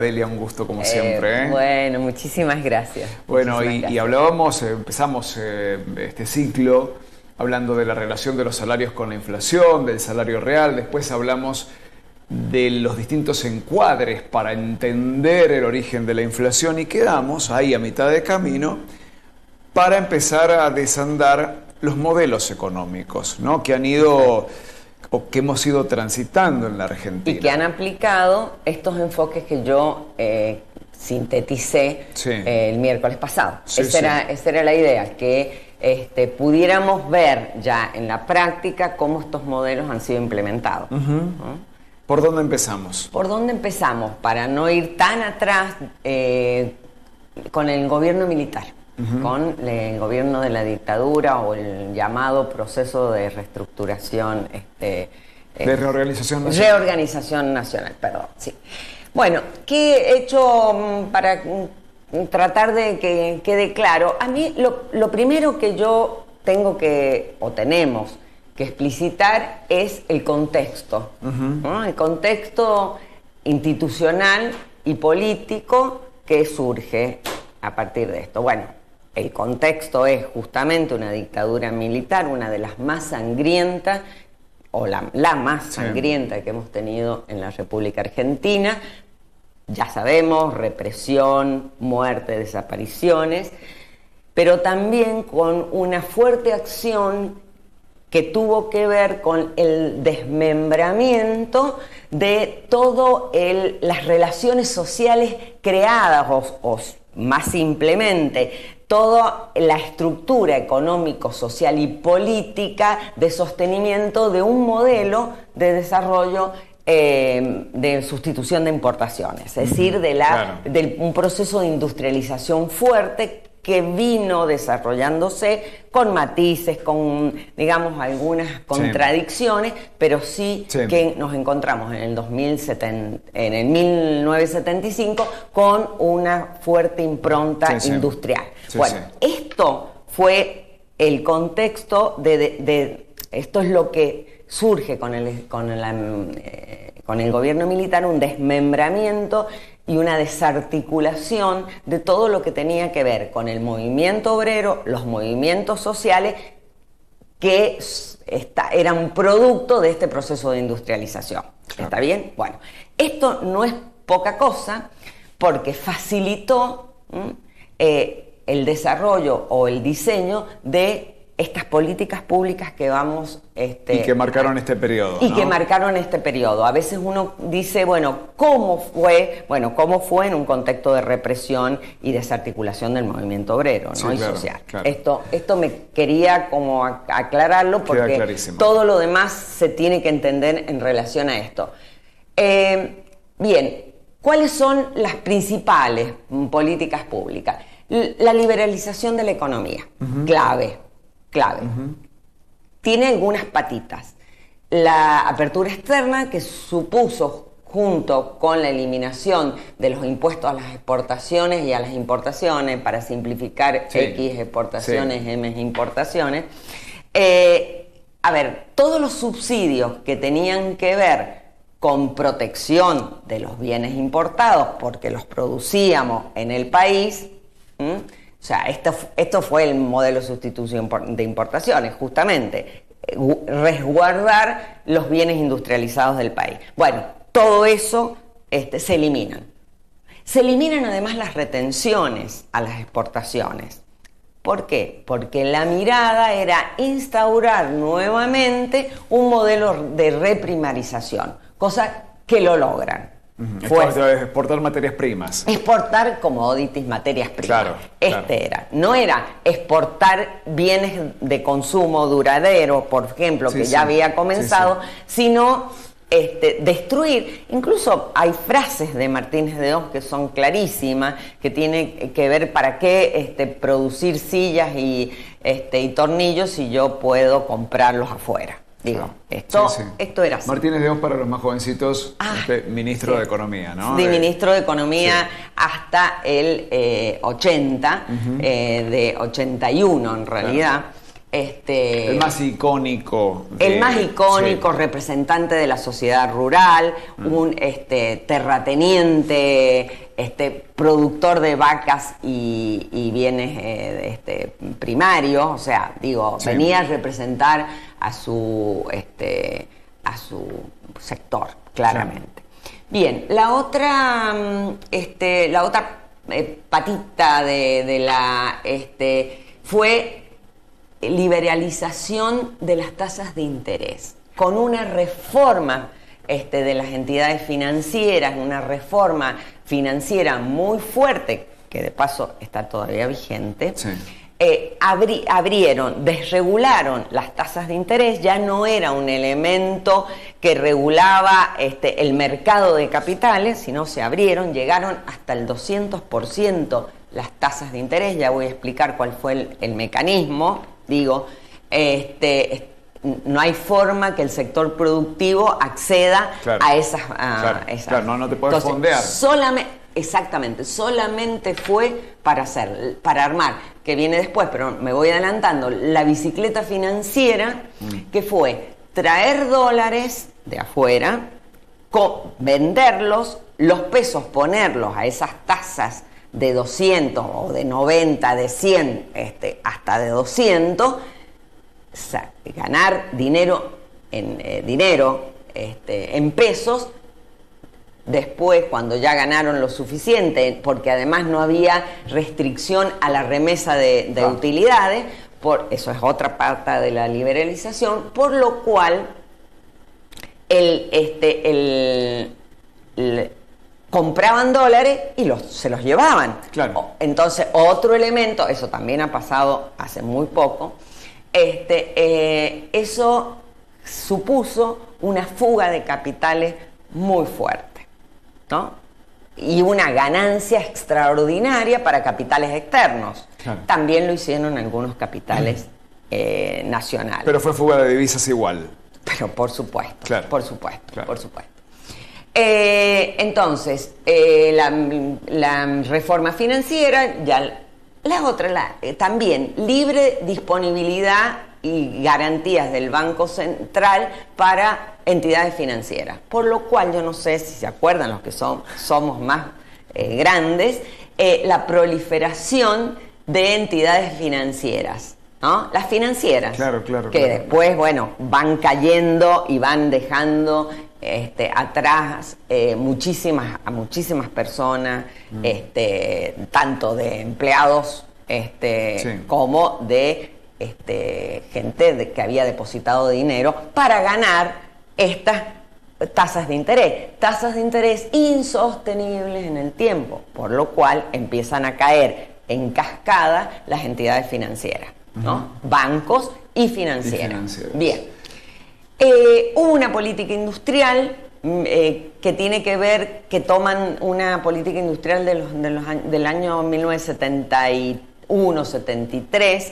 Delia, un gusto como siempre. Bueno, muchísimas gracias. Bueno, Muchísimas gracias. y hablábamos, empezamos este ciclo hablando de la relación de los salarios con la inflación, del salario real, después hablamos de los distintos encuadres para entender el origen de la inflación y quedamos ahí a mitad de camino para empezar a desandar los modelos económicos, ¿no? Que han ido o que hemos ido transitando en la Argentina. Y que han aplicado estos enfoques que yo sinteticé el miércoles pasado. Esa era la idea, que pudiéramos ver ya en la práctica cómo estos modelos han sido implementados. ¿No? ¿Por dónde empezamos? ¿Por dónde empezamos? Para no ir tan atrás con el gobierno militar. Con el gobierno de la dictadura o el llamado proceso de reestructuración, de reorganización nacional. Reorganización nacional, perdón, sí. Bueno, ¿qué he hecho para tratar de que quede claro? A mí lo primero que yo tengo que, o tenemos que explicitar es el contexto, ¿no? El contexto institucional y político que surge a partir de esto. Bueno, el contexto es justamente una dictadura militar, una de las más sangrientas, o la más sangrienta que hemos tenido en la República Argentina. Ya sabemos, represión, muerte, desapariciones, pero también con una fuerte acción que tuvo que ver con el desmembramiento de todas las relaciones sociales creadas, o más simplemente, toda la estructura económico, social y política de sostenimiento de un modelo de desarrollo de sustitución de importaciones, es decir, de un proceso de industrialización fuerte que vino desarrollándose con matices, con, digamos, algunas contradicciones, pero sí que nos encontramos en el 1975 con una fuerte impronta industrial. Esto fue el contexto esto es lo que surge con el gobierno militar, un desmembramiento y una desarticulación de todo lo que tenía que ver con el movimiento obrero, los movimientos sociales que eran producto de este proceso de industrialización. ¿Está bien? Bueno, esto no es poca cosa porque facilitó el desarrollo o el diseño de estas políticas públicas que vamos... y que marcaron este periodo, Y que marcaron este periodo. A veces uno dice, ¿cómo fue? Bueno, ¿cómo fue en un contexto de represión y desarticulación del movimiento obrero, ¿no? Y social. Claro. Esto me quería como aclararlo porque todo lo demás se tiene que entender en relación a esto. Bien, ¿cuáles son las principales políticas públicas? La liberalización de la economía, clave. Tiene algunas patitas. La apertura externa, que supuso, junto con la eliminación de los impuestos a las exportaciones y a las importaciones, para simplificar X exportaciones, M importaciones, todos los subsidios que tenían que ver con protección de los bienes importados, porque los producíamos en el país, o sea, esto fue el modelo de sustitución de importaciones, justamente, resguardar los bienes industrializados del país. Bueno, todo eso se eliminan. Se eliminan además las retenciones a las exportaciones. ¿Por qué? Porque la mirada era instaurar nuevamente un modelo de reprimarización, cosa que lo logran. Exportar materias primas. Exportar commodities, materias primas. No era exportar bienes de consumo duradero, por ejemplo, que ya había comenzado, sino destruir. Incluso hay frases de Martínez de Hoz que son clarísimas, que tienen que ver para qué producir sillas y tornillos si yo puedo comprarlos afuera. Digo, esto era así. Martínez de Hoz, para los más jovencitos, ministro de Economía, ¿no? Sí, ministro de Economía hasta el 80, de 81 en realidad. El más icónico. El más icónico, sí, representante de la sociedad rural, un terrateniente, productor de vacas y bienes primarios, o sea, digo, sí, venía a representar a su sector, claramente. Sí. Bien, la otra patita de la fue liberalización de las tasas de interés, con una reforma de las entidades financieras, una reforma financiera muy fuerte, que de paso está todavía vigente. Sí. Desregularon las tasas de interés, ya no era un elemento que regulaba el mercado de capitales, sino se abrieron, llegaron hasta el 200% las tasas de interés. Ya voy a explicar cuál fue el mecanismo. Digo, no hay forma que el sector productivo acceda, claro, a esas... Claro, no te puedes fondear. Exactamente, solamente fue para armar, que viene después, pero me voy adelantando, la bicicleta financiera, que fue traer dólares de afuera, venderlos, los pesos ponerlos a esas tasas de 200 o de 90, de 100, hasta de 200, ganar dinero en pesos. Después, cuando ya ganaron lo suficiente, porque además no había restricción a la remesa de utilidades, eso es otra parte de la liberalización, por lo cual compraban dólares y se los llevaban. Claro. Entonces, otro elemento, eso también ha pasado hace muy poco, eso supuso una fuga de capitales muy fuerte, ¿no? Y una ganancia extraordinaria para capitales externos. Claro. También lo hicieron algunos capitales nacionales. Pero fue fuga de divisas igual. Pero por supuesto, claro, por supuesto, claro, por supuesto. Entonces, la reforma financiera, ya la otra, también libre disponibilidad y garantías del Banco Central para entidades financieras. Por lo cual, yo no sé si se acuerdan los que somos más grandes, la proliferación de entidades financieras, ¿no? Las financieras, claro, que después, bueno, van cayendo y van dejando atrás a muchísimas personas, tanto de empleados sí, como de gente que había depositado dinero para ganar estas tasas de interés insostenibles en el tiempo, por lo cual empiezan a caer en cascada las entidades financieras, ¿no? Bancos y financieras. Bien. Hubo una política industrial que tiene que ver, que toman una política industrial del año 1971-73,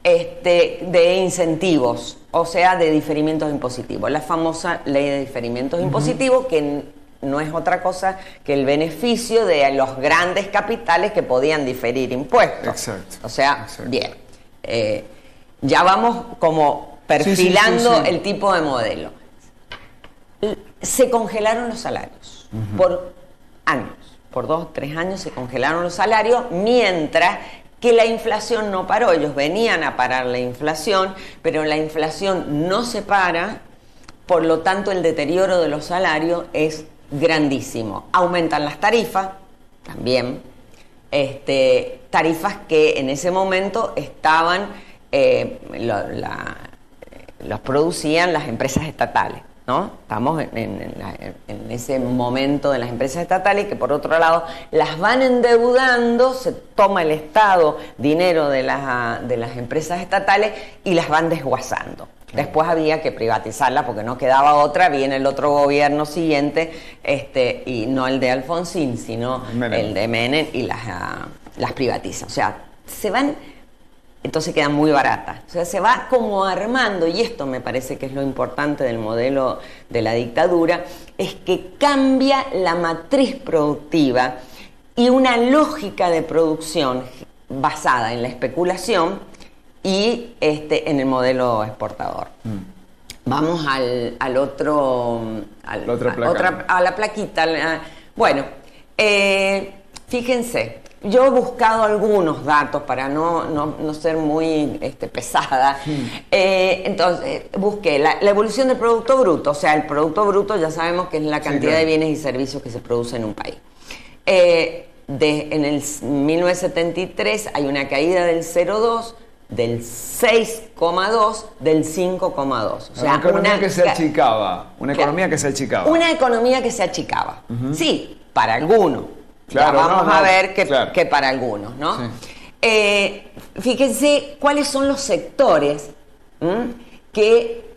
de incentivos, o sea, de diferimientos impositivos. La famosa ley de diferimientos impositivos, que no es otra cosa que el beneficio de los grandes capitales que podían diferir impuestos. Exacto. O sea, exacto, bien. Ya vamos como perfilando el tipo de modelo. Se congelaron los salarios por años, por 2 o 3 años se congelaron los salarios, mientras que la inflación no paró. Ellos venían a parar la inflación, pero la inflación no se para, por lo tanto el deterioro de los salarios es grandísimo. Aumentan las tarifas también, tarifas que en ese momento estaban, los producían las empresas estatales, ¿no? Estamos en ese momento de las empresas estatales que, por otro lado, las van endeudando, se toma el Estado dinero de las empresas estatales y las van desguazando. Claro. Después había que privatizarlas porque no quedaba otra, viene el otro gobierno siguiente, y no el de Alfonsín, sino el de Menem, y las privatiza. O sea, se van... Entonces quedan muy baratas. O sea, se va como armando, y esto me parece que es lo importante del modelo de la dictadura, es que cambia la matriz productiva y una lógica de producción basada en la especulación y en el modelo exportador. Vamos al otro, a la plaquita. Bueno, fíjense, yo he buscado algunos datos para no ser muy pesada. Entonces, busqué la evolución del Producto Bruto. O sea, el Producto Bruto ya sabemos que es la cantidad de bienes y servicios que se produce en un país. En el 1973 hay una caída del 0,2, del 6,2, del 5,2. O sea, una economía que se achicaba. Una economía que se achicaba. Una economía que se achicaba. Sí, para algunos. Claro, ya vamos a ver que para algunos, ¿no? Sí. Fíjense cuáles son los sectores que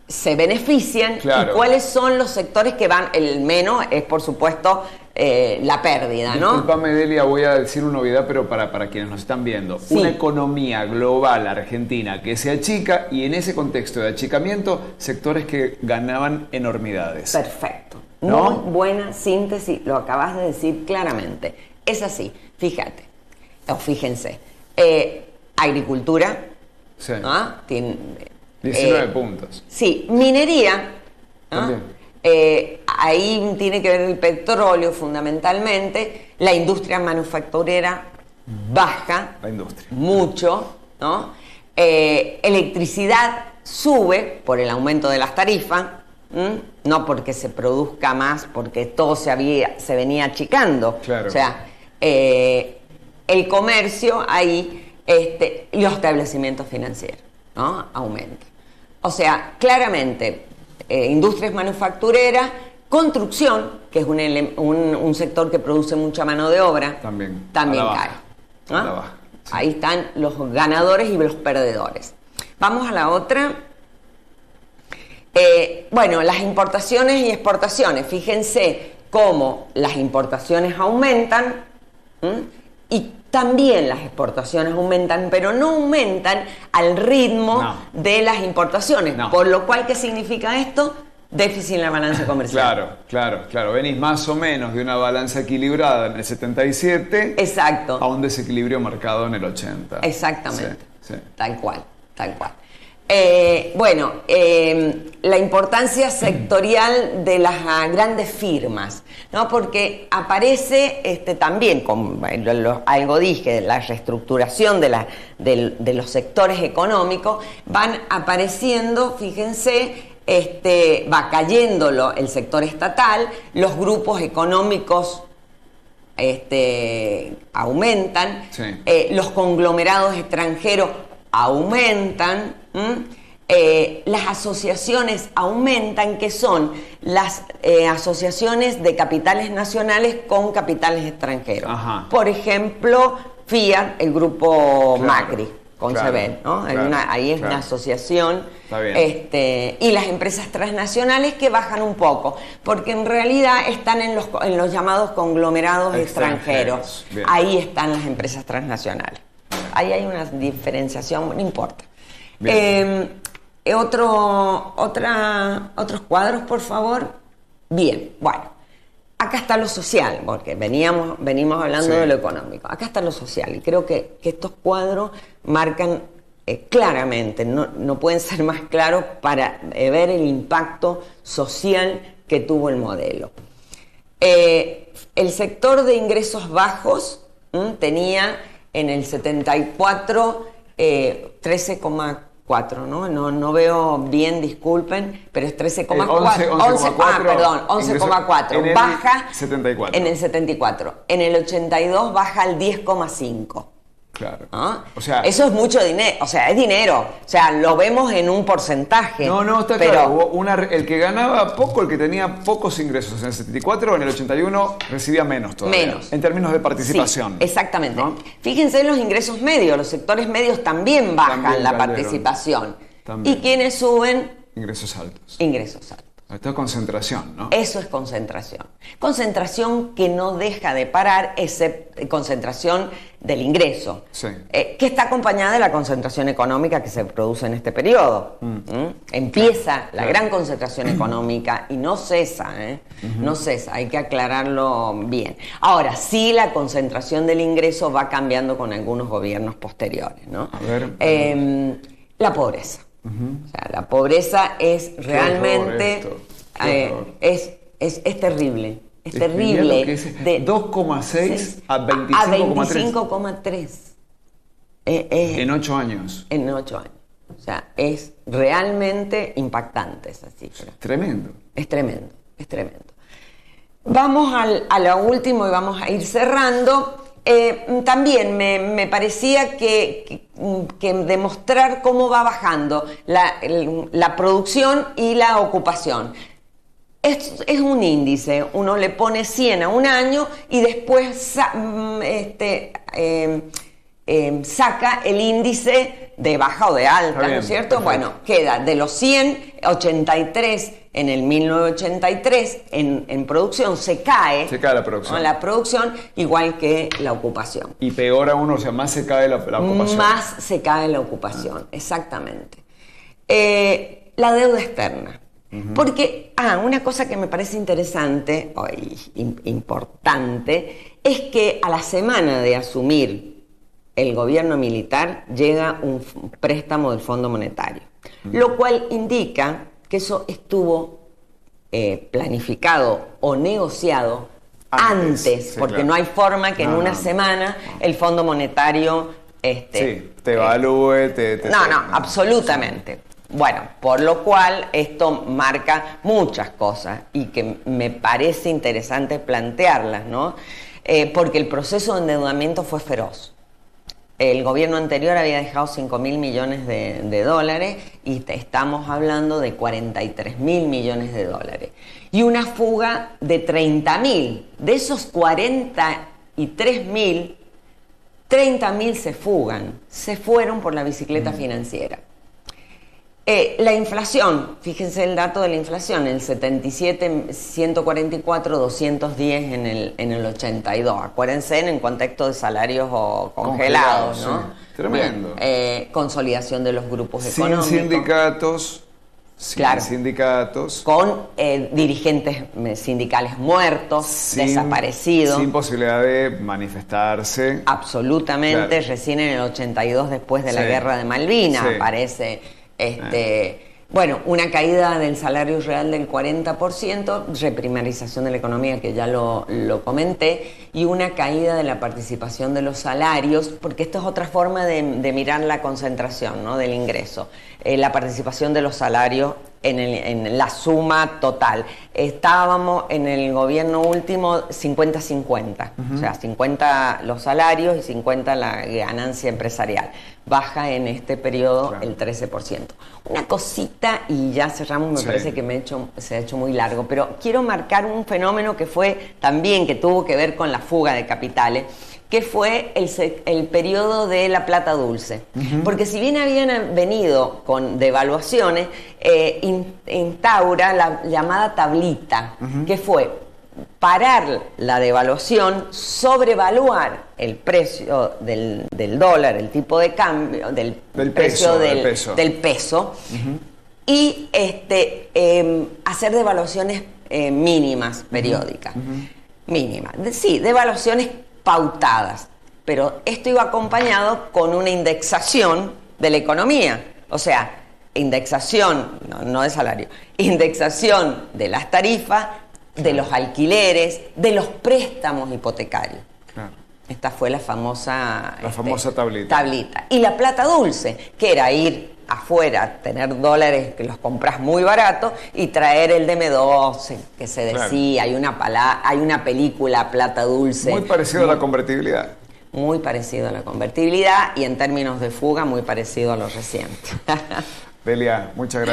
se benefician y cuáles son los sectores que van. El menos es, por supuesto, la pérdida, ¿no? Disculpame, Delia, voy a decir una novedad, pero para quienes nos están viendo. Sí. Una economía global argentina que se achica y en ese contexto de achicamiento, sectores que ganaban enormidades. Perfecto. ¿No? Muy buena síntesis, lo acabas de decir claramente. Es así, fíjate, o fíjense. Agricultura. Sí. ¿No? 19 puntos. Sí, minería. También. Ahí tiene que ver el petróleo fundamentalmente, la industria manufacturera baja, la industria. Mucho, ¿no? Electricidad sube por el aumento de las tarifas, no porque se produzca más, porque todo se venía achicando. Claro. O sea, el comercio ahí y los establecimientos financieros, ¿no? Aumentan. O sea, claramente, industrias manufactureras, construcción, que es un sector que produce mucha mano de obra, también cae. ¿No? Sí. Ahí están los ganadores y los perdedores. Vamos a la otra. Bueno, las importaciones y exportaciones. Fíjense cómo las importaciones aumentan y también las exportaciones aumentan, pero no aumentan al ritmo de las importaciones. Por lo cual, ¿qué significa esto? Déficit en la balanza comercial. Claro. Venís más o menos de una balanza equilibrada en el 77 Exacto. a un desequilibrio marcado en el 80. Exactamente. Sí. Tal cual. La importancia sectorial de las grandes firmas, ¿no? Porque aparece también, como algo dije, la reestructuración de los sectores económicos, van apareciendo, fíjense, va cayendo el sector estatal, los grupos económicos aumentan, los conglomerados extranjeros aumentan, las asociaciones aumentan, que son las asociaciones de capitales nacionales con capitales extranjeros. Ajá. Por ejemplo, Fiat, el grupo Macri, con Sebel, ¿no? Ahí es una asociación. Está bien. Y las empresas transnacionales que bajan un poco, porque en realidad están en los llamados conglomerados extranjeros. Ahí están las empresas transnacionales. Ahí hay una diferenciación, no importa. Otros cuadros, por favor. Bien, bueno. Acá está lo social, porque venimos hablando de lo económico. Acá está lo social, y creo que estos cuadros marcan claramente, no pueden ser más claros para ver el impacto social que tuvo el modelo. El sector de ingresos bajos tenía en el 74 13,4, no veo bien, disculpen, pero es 13,4. 11,4. Baja 74. En el 74. En el 82 baja al 10,5. Claro. ¿Ah? O sea, eso es mucho dinero, o sea, es dinero. O sea, lo vemos en un porcentaje. No, está claro. El que ganaba poco, el que tenía pocos ingresos en el 74, en el 81 recibía menos todavía. Menos. En términos de participación. Sí, exactamente. ¿No? Fíjense en los ingresos medios. Los sectores medios también bajan la participación. También. ¿Y quiénes suben? Ingresos altos. Ingresos altos. Esto es concentración, ¿no? Eso es concentración. Concentración que no deja de parar, concentración del ingreso, Sí. Que está acompañada de la concentración económica que se produce en este periodo. Empieza la gran concentración económica y no cesa, no cesa, hay que aclararlo bien. Ahora, sí, la concentración del ingreso va cambiando con algunos gobiernos posteriores, ¿no? A ver. La pobreza. O sea, la pobreza es realmente... Es terrible. Es terrible. De 2,6 a 25,3. En 8 años. En 8 años. O sea, es realmente impactante esa cifra. Tremendo. Es tremendo, es tremendo. Vamos a lo último y vamos a ir cerrando. También me parecía que demostrar cómo va bajando la producción y la ocupación. Es un índice, uno le pone 100 a un año y después saca el índice de baja o de alta, bien, ¿no es cierto? Perfecto. Bueno, queda de los 100, 83 en el 1983 en producción, se cae la producción. La producción, igual que la ocupación. Y peor aún, o sea, más se cae la ocupación. Más se cae la ocupación, exactamente. La deuda externa. Porque, una cosa que me parece interesante, importante, es que a la semana de asumir el gobierno militar llega un préstamo del Fondo Monetario, lo cual indica que eso estuvo planificado o negociado antes sí, porque claro. No hay forma que en una semana el Fondo Monetario te evalúe, No, absolutamente. Bueno, por lo cual esto marca muchas cosas y que me parece interesante plantearlas, ¿no? Porque el proceso de endeudamiento fue feroz. El gobierno anterior había dejado 5.000 millones de dólares y estamos hablando de 43.000 millones de dólares. Y una fuga de 30.000. De esos 43.000, 30.000 se fueron por la bicicleta financiera. La inflación, fíjense el dato de la inflación, el 77, 144, 210 en el 82. Acuérdense en el contexto de salarios congelados, ¿no? Sí. Tremendo. Consolidación de los grupos económicos. Sin sindicatos. Con dirigentes sindicales muertos, desaparecidos. Sin posibilidad de manifestarse. Absolutamente. Claro. Recién en el 82, después de la guerra de Malvinas, aparece... Bueno, una caída del salario real del 40%, reprimarización de la economía, que ya lo comenté, y una caída de la participación de los salarios, porque esto es otra forma de mirar la concentración, ¿no? Del ingreso. La participación de los salarios en la suma total. Estábamos en el gobierno último 50-50, o sea, 50 los salarios y 50 la ganancia empresarial. Baja en este periodo el 13%. Una cosita y ya cerramos, me parece que se ha hecho muy largo, pero quiero marcar un fenómeno que fue también, que tuvo que ver con la fuga de capitales, que fue el periodo de la plata dulce. Porque si bien habían venido con devaluaciones, instaura la llamada tablita, que fue parar la devaluación, sobrevaluar el precio del dólar, el tipo de cambio, del precio del peso y hacer devaluaciones mínimas, periódicas. Mínimas. Sí, devaluaciones pautadas, pero esto iba acompañado con una indexación de la economía, o sea, indexación, no de salario, indexación de las tarifas, de los alquileres, de los préstamos hipotecarios. Claro. Esta fue la famosa tablita. Y la plata dulce, que era ir afuera, tener dólares que los compras muy baratos y traer el DM12, que se decía, claro. Hay una película, Plata Dulce. Muy parecido a la convertibilidad. Muy parecido a la convertibilidad y en términos de fuga muy parecido a lo reciente. Delia, muchas gracias.